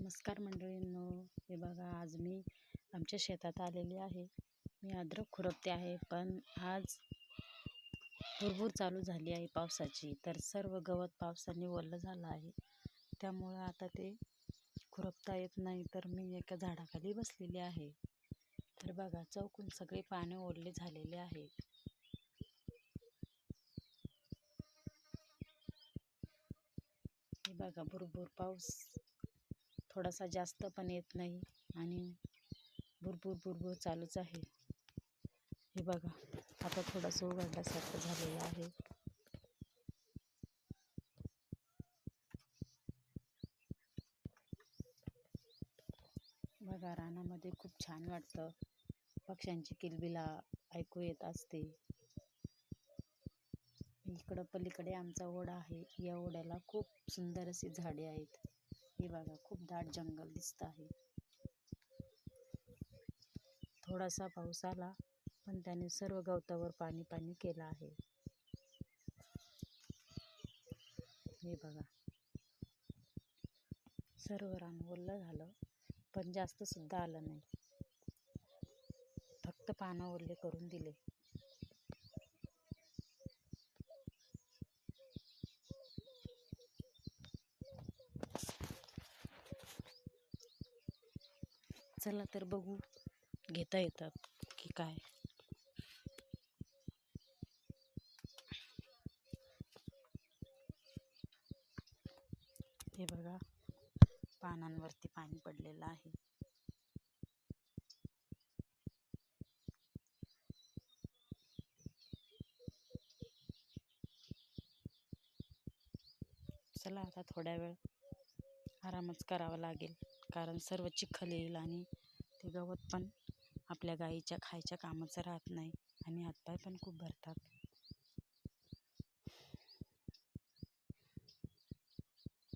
नमस्कार मंडळींनो, हे बघा आज मी आमच्या शेतात आलेली आहे. मी अद्रक खुरपते आहे, पण आज भुरभुर चालू झाली आहे पावसाची. तर सर्व गवत पावसाने ओलं झालं आहे, त्यामुळं आता ते खुरपता येत नाही. तर मी एका झाडाखाली बसलेली आहे. तर बघा चौकून सगळे पाने ओले झालेले आहे. हे बघा भुरभुर पाऊस थोडासा जास्त पण येत नाही आणि भुरभुर भुरभुर चालूच आहे. हे बघा आता थोडंसं उघडल्यासारखं झालेलं आहे. बघा रानामध्ये खूप छान वाटतं. पक्ष्यांची किलबिला ऐकू येत असते. इकडं पलीकडे आमचा ओढा आहे. या ओढ्याला खूप सुंदर अशी झाडे आहेत. हे बघा खूप दाट जंगल दिसत आहे. थोडासा पाऊस आला पण त्याने सर्व गवतावर पाणी पाणी केलं आहे. हे बघा सर्व रान ओलं झालं, पण जास्त सुद्धा आलं नाही. फक्त पानं ओले करून दिले. चला तर बघू घेता येतात की काय. हे बघा पानांवरती पाणी पडलेलं आहे. चला आता थोड्या वेळ आरामच करावा लागेल, कारण सर्व चिखल येईल आणि ते गवत पण आपल्या गाईच्या खायच्या कामाचं राहत नाही आणि हातपाय पण खूप भरतात.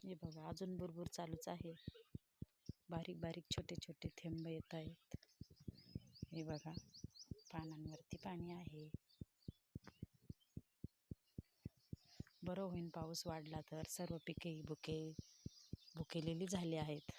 हे बघा अजून भुरभुर चालूच आहे. बारीक बारीक छोटे छोटे थेंब येत आहेत. हे बघा पानांवरती पाणी आहे. बरं होईन पाऊस वाढला तर. सर्व पिके भुकेलेली झाली आहेत.